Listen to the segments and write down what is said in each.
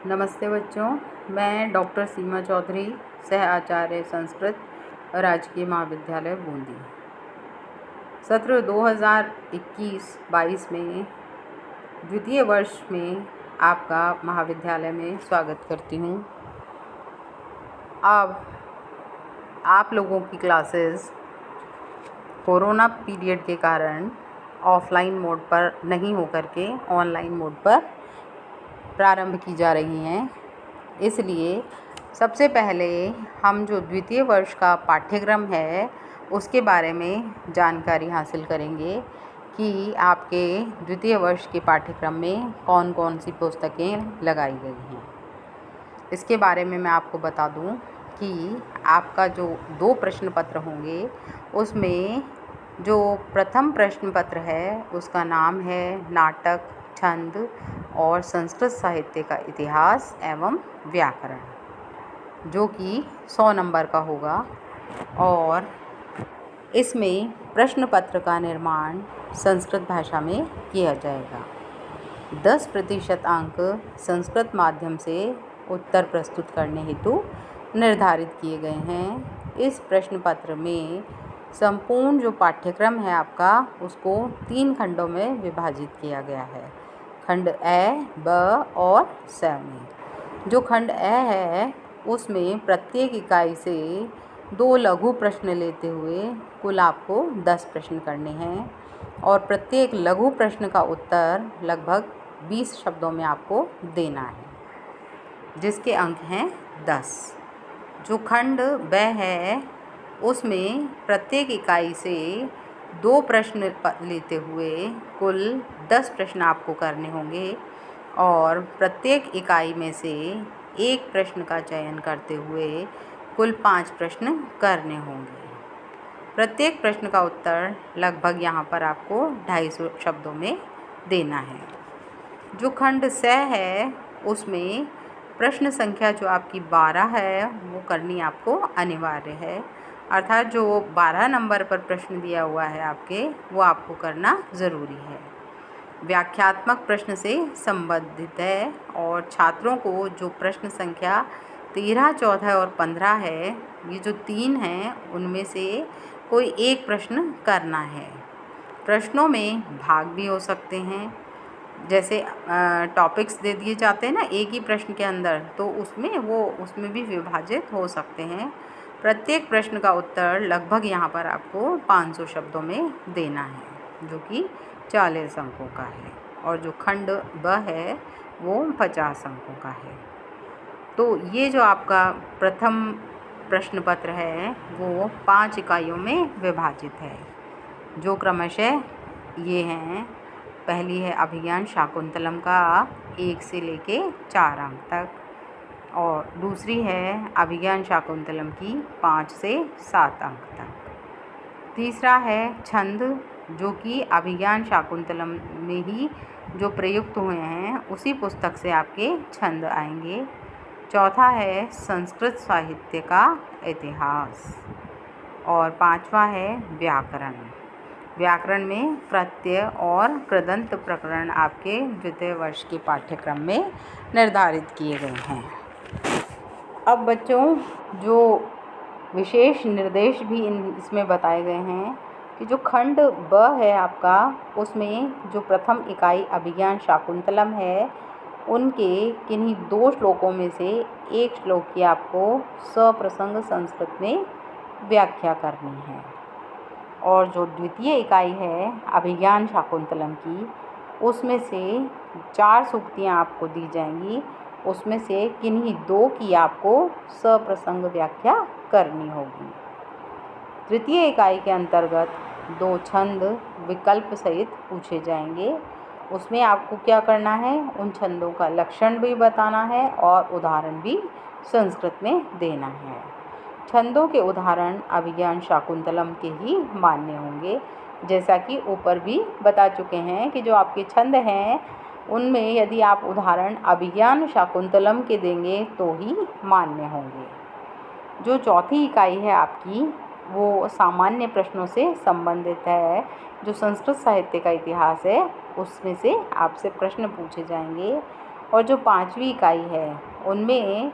नमस्ते बच्चों, मैं डॉक्टर सीमा चौधरी, सह आचार्य संस्कृत, राजकीय महाविद्यालय बूंदी। सत्र 2021-22 में द्वितीय वर्ष में आपका महाविद्यालय में स्वागत करती हूँ। अब आप लोगों की क्लासेस कोरोना पीरियड के कारण ऑफलाइन मोड पर नहीं होकर के ऑनलाइन मोड पर प्रारंभ की जा रही हैं। इसलिए सबसे पहले हम जो द्वितीय वर्ष का पाठ्यक्रम है उसके बारे में जानकारी हासिल करेंगे कि आपके द्वितीय वर्ष के पाठ्यक्रम में कौन कौन सी पुस्तकें लगाई गई हैं। इसके बारे में मैं आपको बता दूं कि आपका जो 2 प्रश्न पत्र होंगे उसमें जो प्रथम प्रश्न पत्र है उसका नाम है नाटक, छंद और संस्कृत साहित्य का इतिहास एवं व्याकरण, जो कि 100 नंबर का होगा। और इसमें प्रश्न पत्र का निर्माण संस्कृत भाषा में किया जाएगा। 10% अंक संस्कृत माध्यम से उत्तर प्रस्तुत करने हेतु निर्धारित किए गए हैं। इस प्रश्न पत्र में संपूर्ण जो पाठ्यक्रम है आपका उसको 3 खंडों में विभाजित किया गया है, खंड ए, ब और स में। जो खंड ए है उसमें प्रत्येक इकाई से 2 लघु प्रश्न लेते हुए कुल आपको 10 प्रश्न करने हैं और प्रत्येक लघु प्रश्न का उत्तर लगभग 20 शब्दों में आपको देना है, जिसके अंक हैं 10। जो खंड ब है उसमें प्रत्येक इकाई से 2 प्रश्न लेते हुए कुल 10 प्रश्न आपको करने होंगे और प्रत्येक इकाई में से 1 प्रश्न का चयन करते हुए कुल 5 प्रश्न करने होंगे। प्रत्येक प्रश्न का उत्तर लगभग यहाँ पर आपको 250 शब्दों में देना है। जो खंड स है उसमें प्रश्न संख्या जो आपकी 12 है वो करनी आपको अनिवार्य है, अर्थात जो 12 नंबर पर प्रश्न दिया हुआ है आपके वो आपको करना ज़रूरी है। व्याख्यात्मक प्रश्न से संबंधित है और छात्रों को जो प्रश्न संख्या 13, 14 और 15 है, ये जो 3 हैं उनमें से कोई एक प्रश्न करना है। प्रश्नों में भाग भी हो सकते हैं, जैसे टॉपिक्स दे दिए जाते हैं ना एक ही प्रश्न के अंदर, तो उसमें भी विभाजित हो सकते हैं। प्रत्येक प्रश्न का उत्तर लगभग यहाँ पर आपको 500 शब्दों में देना है, जो कि 40 अंकों का है। और जो खंड ब है वो 50 अंकों का है। तो ये जो आपका प्रथम प्रश्न पत्र है वो 5 इकाइयों में विभाजित है, जो क्रमशः ये हैं। पहली है अभिज्ञान शाकुंतलम का 1 से लेके 4 अंक तक, और दूसरी है अभिज्ञान शाकुंतलम की 5 से 7 अंक तक। तीसरा है छंद, जो कि अभिज्ञान शाकुंतलम में ही जो प्रयुक्त हुए हैं उसी पुस्तक से आपके छंद आएंगे। चौथा है संस्कृत साहित्य का इतिहास, और 5वां है व्याकरण। व्याकरण में प्रत्यय और कृदंत प्रकरण आपके द्वितीय वर्ष के पाठ्यक्रम में निर्धारित किए गए हैं। अब बच्चों जो विशेष निर्देश भी इसमें बताए गए हैं कि जो खंड ब है आपका उसमें जो प्रथम इकाई अभिज्ञान शाकुंतलम है उनके किन्हीं 2 श्लोकों में से एक श्लोक की आपको सप्रसंग संस्कृत में व्याख्या करनी है। और जो द्वितीय इकाई है अभिज्ञान शाकुंतलम की उसमें से 4 सूक्तियाँ आपको दी जाएंगी, उसमें से किन्हीं 2 की आपको सप्रसंग व्याख्या करनी होगी। तृतीय इकाई के अंतर्गत 2 छंद विकल्प सहित पूछे जाएंगे। उसमें आपको क्या करना है, उन छंदों का लक्षण भी बताना है और उदाहरण भी संस्कृत में देना है। छंदों के उदाहरण अभिज्ञान शाकुंतलम के ही मान्य होंगे, जैसा कि ऊपर भी बता चुके हैं कि जो आपके छंद हैं उनमें यदि आप उदाहरण अभिज्ञान शाकुंतलम के देंगे तो ही मान्य होंगे। जो चौथी इकाई है आपकी वो सामान्य प्रश्नों से संबंधित है। जो संस्कृत साहित्य का इतिहास है उसमें से आपसे प्रश्न पूछे जाएंगे और जो 5वीं इकाई है उनमें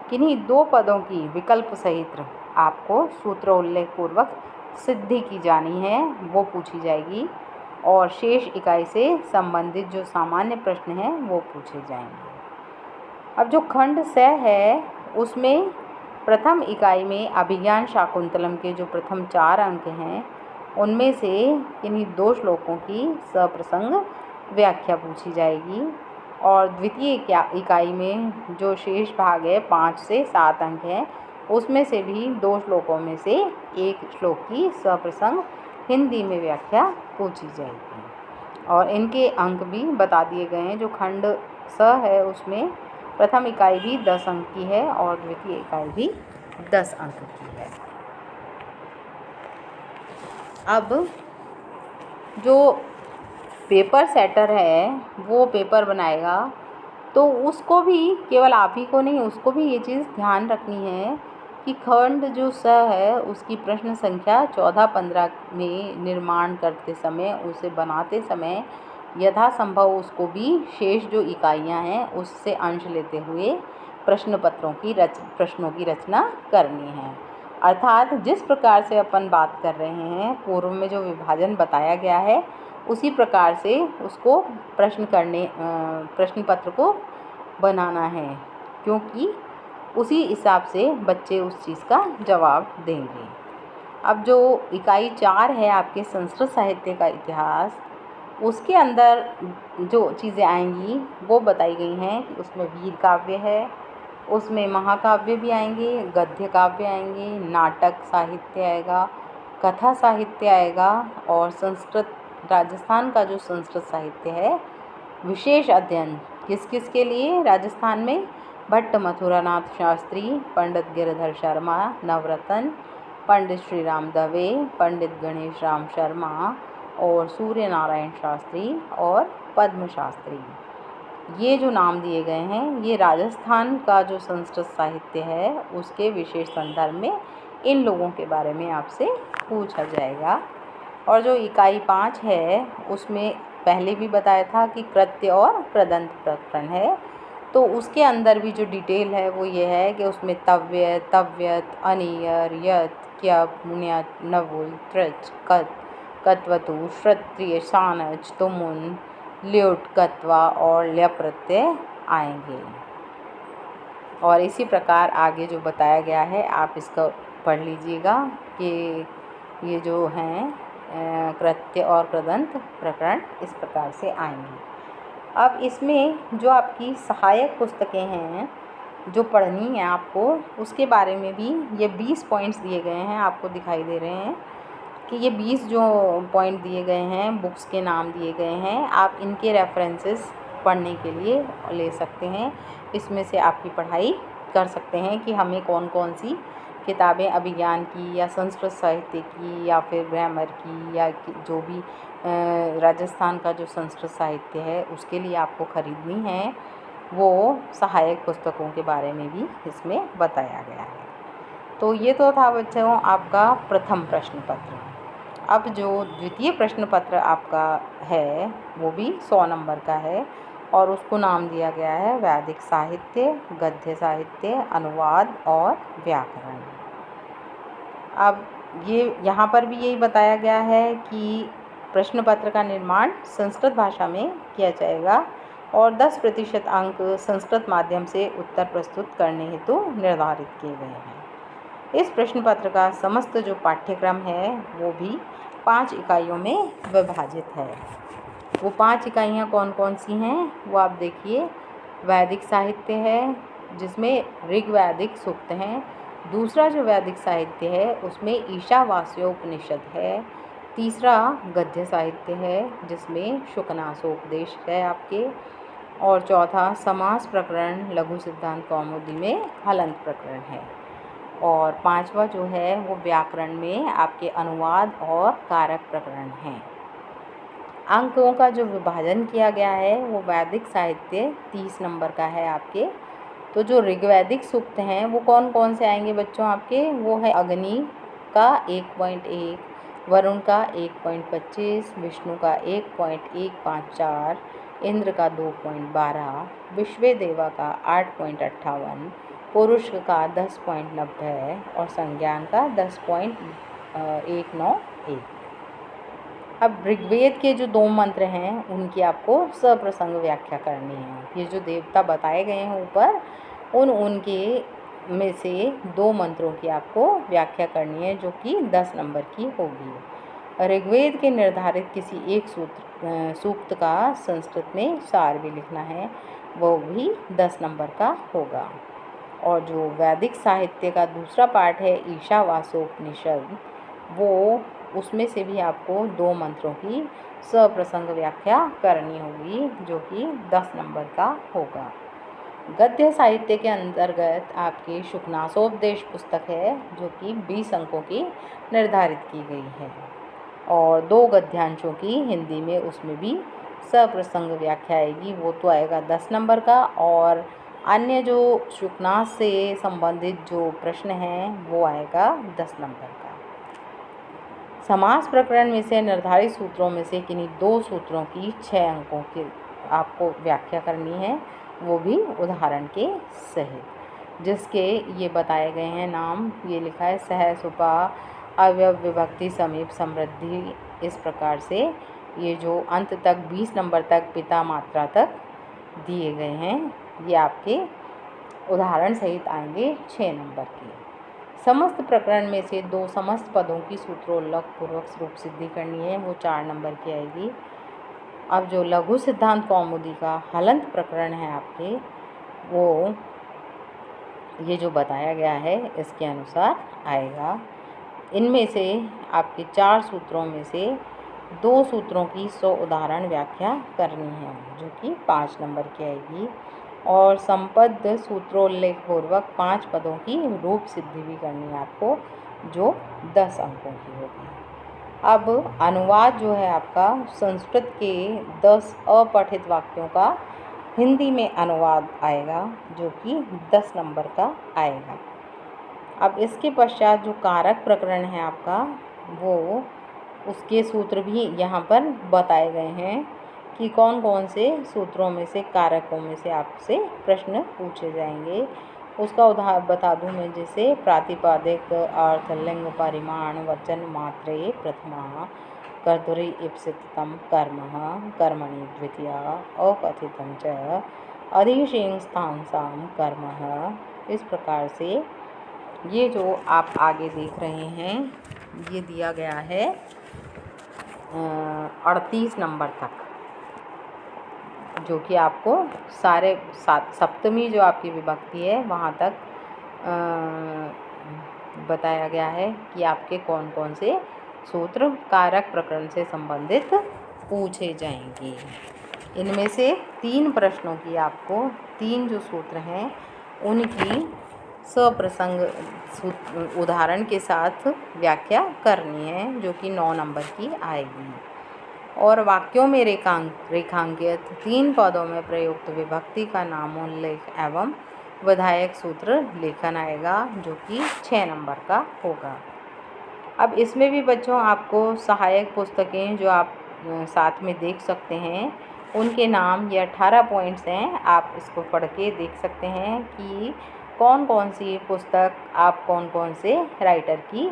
किन्हीं 2 पदों की विकल्प सहित आपको सूत्र उल्लेख पूर्वक सिद्धि की जानी है, वो पूछी जाएगी। और शेष इकाई से संबंधित जो सामान्य प्रश्न हैं वो पूछे जाएंगे। अब जो खंड स है उसमें प्रथम इकाई में अभिज्ञान शाकुंतलम के जो प्रथम 4 अंक हैं उनमें से किन्हीं 2 श्लोकों की सप्रसंग व्याख्या पूछी जाएगी। और द्वितीय इकाई में जो शेष भाग है 5 से 7 अंक हैं उसमें से भी 2 श्लोकों में से एक श्लोक की सप्रसंग हिंदी में व्याख्या पूछी जाएगी। और इनके अंक भी बता दिए गए हैं। जो खंड स है उसमें प्रथम इकाई भी 10 अंक की है और द्वितीय इकाई भी 10 अंक की है। अब जो पेपर सेटर है वो पेपर बनाएगा तो उसको भी, केवल आप ही को नहीं, उसको भी ये चीज़ ध्यान रखनी है कि खंड जो स है उसकी प्रश्न संख्या 14-15 में निर्माण करते समय, उसे बनाते समय यथासंभव उसको भी शेष जो इकाइयां हैं उससे अंश लेते हुए प्रश्नों की रचना करनी है। अर्थात जिस प्रकार से अपन बात कर रहे हैं, पूर्व में जो विभाजन बताया गया है उसी प्रकार से उसको प्रश्न पत्र को बनाना है, क्योंकि उसी हिसाब से बच्चे उस चीज़ का जवाब देंगे। अब जो इकाई 4 है आपके संस्कृत साहित्य का इतिहास, उसके अंदर जो चीज़ें आएंगी वो बताई गई हैं कि उसमें वीर काव्य है, उसमें महाकाव्य भी आएंगे, गद्य काव्य आएंगे, नाटक साहित्य आएगा, कथा साहित्य आएगा। और राजस्थान का जो संस्कृत साहित्य है, विशेष अध्ययन किस किस के लिए राजस्थान में, भट्ट मथुरानाथ शास्त्री, पंडित गिरधर शर्मा नवरत्न, पंडित श्री राम दवे, पंडित गणेश राम शर्मा और सूर्य नारायण शास्त्री और पद्म शास्त्री, ये जो नाम दिए गए हैं ये राजस्थान का जो संस्कृत साहित्य है उसके विशेष संदर्भ में इन लोगों के बारे में आपसे पूछा जाएगा। और जो इकाई 5 है उसमें पहले भी बताया था कि कृत्य और कृदंत प्रकरण है, तो उसके अंदर भी जो डिटेल है वो ये है कि उसमें तव्य, तव्यत, अनियर, यत, क्यप, ण्यत, नवुल, त्रिच, कत्वतु, श्रत्रिय, शानच, तुमुन, ल्युट, कत्वा और ल्य प्रत्यय आएंगे। और इसी प्रकार आगे जो बताया गया है आप इसका पढ़ लीजिएगा कि ये जो हैं कृत्य और कृदंत प्रकरण इस प्रकार से आएंगी। अब इसमें जो आपकी सहायक पुस्तकें हैं जो पढ़नी है आपको, उसके बारे में भी ये 20 पॉइंट्स दिए गए हैं, आपको दिखाई दे रहे हैं कि ये 20 जो पॉइंट दिए गए हैं, बुक्स के नाम दिए गए हैं, आप इनके रेफरेंसेस पढ़ने के लिए ले सकते हैं। इसमें से आपकी पढ़ाई कर सकते हैं कि हमें कौन कौन सी किताबें अभिज्ञान की या संस्कृत साहित्य की या फिर ग्रामर की या जो भी राजस्थान का जो संस्कृत साहित्य है उसके लिए आपको ख़रीदनी है, वो सहायक पुस्तकों के बारे में भी इसमें बताया गया है। तो ये तो था बच्चों आपका प्रथम प्रश्न पत्र। अब जो द्वितीय प्रश्न पत्र आपका है वो भी 100 नंबर का है और उसको नाम दिया गया है वैदिक साहित्य, गद्य साहित्य, अनुवाद और व्याकरण। अब ये यहाँ पर भी यही बताया गया है कि प्रश्न पत्र का निर्माण संस्कृत भाषा में किया जाएगा और 10% अंक संस्कृत माध्यम से उत्तर प्रस्तुत करने हेतु निर्धारित किए गए हैं। इस प्रश्न पत्र का समस्त जो पाठ्यक्रम है वो भी 5 इकाइयों में विभाजित है। वो 5 इकाइयाँ कौन कौन सी हैं वो आप देखिए। वैदिक साहित्य है जिसमें ऋग्वैदिक सूक्त हैं। दूसरा जो वैदिक साहित्य है उसमें ईशावास्योपनिषद है। तीसरा गद्य साहित्य है जिसमें शुकनासोपदेश है आपके। और चौथा समास प्रकरण लघु सिद्धांत कौमुदी में हलंत प्रकरण है। और 5वां जो है वो व्याकरण में आपके अनुवाद और कारक प्रकरण हैं। अंकों का जो विभाजन किया गया है वो वैदिक साहित्य 30 नंबर का है आपके। तो जो ऋग्वैदिक सूक्त हैं वो कौन कौन से आएंगे बच्चों आपके, वो है अग्नि का 1.1, वरुण का 1.25, विष्णु का 1.154, इंद्र का 2.12, विश्वेदेवा का 8.58, पुरुष का 10.90 और संज्ञान का 10.191। अब ऋग्वेद के जो 2 मंत्र हैं उनकी आपको सप्रसंग व्याख्या करनी है। ये जो देवता बताए गए हैं ऊपर, उनके में से 2 मंत्रों की आपको व्याख्या करनी है, जो कि 10 नंबर की होगी। ऋग्वेद के निर्धारित किसी एक सूक्त का संस्कृत में सार भी लिखना है, वो भी 10 नंबर का होगा। और जो वैदिक साहित्य का दूसरा पार्ट है ईशावास्योपनिषद, वो उसमें से भी आपको 2 मंत्रों की सप्रसंग व्याख्या करनी होगी, जो कि 10 नंबर का होगा। गद्य साहित्य के अंतर्गत आपकी शुकनासोपदेश पुस्तक है, जो कि 20 अंकों की निर्धारित की गई है, और 2 गद्यांशों की हिंदी में उसमें भी सप्रसंग व्याख्या आएगी, वो तो आएगा 10 नंबर का। और अन्य जो शुकनास से संबंधित जो प्रश्न हैं वो आएगा 10 नंबर का। समास प्रकरण में से निर्धारित सूत्रों में से किन्हीं 2 सूत्रों की 6 अंकों की आपको व्याख्या करनी है, वो भी उदाहरण के सहित, जिसके ये बताए गए हैं नाम। ये लिखा है सहस उपा अव्यव विभक्ति समीप समृद्धि। इस प्रकार से ये जो अंत तक 20 नंबर तक पिता मात्रा तक दिए गए हैं, ये आपके उदाहरण सहित आएंगे 6 नंबर के। समस्त प्रकरण में से 2 समस्त पदों की सूत्रोल्लेख पूर्वक रूप सिद्धि करनी है, वो 4 नंबर की आएगी। अब जो लघु सिद्धांत कौमुदी का हलंत प्रकरण है आपके, वो ये जो बताया गया है इसके अनुसार आएगा। इनमें से आपके 4 सूत्रों में से 2 सूत्रों की 100 उदाहरण व्याख्या करनी है, जो कि 5 नंबर की आएगी। और संपद सूत्रोल्लेख पूर्वक 5 पदों की रूप सिद्धि भी करनी है आपको, जो 10 अंकों की होगी। अब अनुवाद जो है आपका संस्कृत के 10 अपठित वाक्यों का हिंदी में अनुवाद आएगा, जो कि 10 नंबर का आएगा। अब इसके पश्चात जो कारक प्रकरण है आपका, वो उसके सूत्र भी यहाँ पर बताए गए हैं कि कौन कौन से सूत्रों में से कारकों में से आपसे प्रश्न पूछे जाएंगे। उसका उदाहरण बता दूँ मैं, जैसे प्रातिपादिक अर्थ लिंग परिमाण वचन मात्रे प्रथमा कर्तरि इप्सितम कर्म कर्मणि द्वितीया अकथितं च अधिशेषस्थांसां कर्म। इस प्रकार से ये जो आप आगे देख रहे हैं, ये दिया गया है 38 नंबर तक, जो कि आपको सारे सप्तमी जो आपकी विभक्ति है वहाँ तक बताया गया है कि आपके कौन कौन से सूत्र कारक प्रकरण से संबंधित पूछे जाएंगे। इनमें से 3 प्रश्नों की आपको 3 जो सूत्र हैं उनकी सप्रसंग उदाहरण के साथ व्याख्या करनी है, जो कि 9 नंबर की आएगी। और वाक्यों में रेखांकित 3 पदों में प्रयुक्त विभक्ति का नामोल्लेख एवं विधायक सूत्र लेखन आएगा, जो कि 6 नंबर का होगा। अब इसमें भी बच्चों आपको सहायक पुस्तकें जो आप साथ में देख सकते हैं, उनके नाम ये 18 पॉइंट्स हैं, आप इसको पढ़ के देख सकते हैं कि कौन कौन सी पुस्तक आप कौन कौन से राइटर की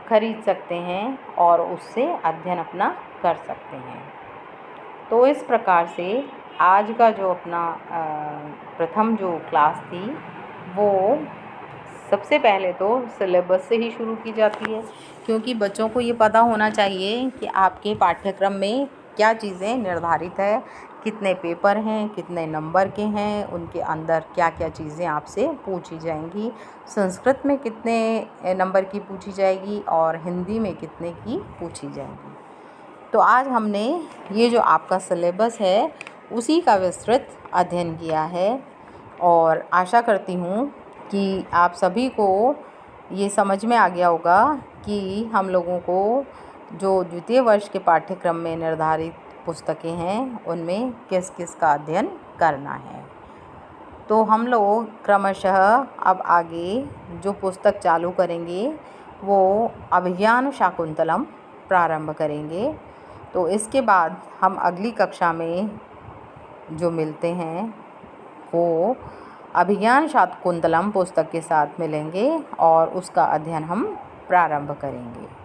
खरीद सकते हैं और उससे अध्ययन अपना कर सकते हैं। तो इस प्रकार से आज का जो अपना प्रथम जो क्लास थी, वो सबसे पहले तो सिलेबस से ही शुरू की जाती है, क्योंकि बच्चों को ये पता होना चाहिए कि आपके पाठ्यक्रम में क्या चीज़ें निर्धारित है, कितने पेपर हैं, कितने नंबर के हैं, उनके अंदर क्या क्या चीज़ें आपसे पूछी जाएंगी, संस्कृत में कितने नंबर की पूछी जाएगी और हिंदी में कितने की पूछी जाएगी। तो आज हमने ये जो आपका सिलेबस है उसी का विस्तृत अध्ययन किया है, और आशा करती हूँ कि आप सभी को ये समझ में आ गया होगा कि हम लोगों को जो द्वितीय वर्ष के पाठ्यक्रम में निर्धारित पुस्तकें हैं उनमें किस किस का अध्ययन करना है। तो हम लोग क्रमशः अब आगे जो पुस्तक चालू करेंगे वो अभिज्ञान शाकुंतलम प्रारंभ करेंगे। तो इसके बाद हम अगली कक्षा में जो मिलते हैं वो अभिज्ञान शाकुंतलम पुस्तक के साथ मिलेंगे और उसका अध्ययन हम प्रारंभ करेंगे।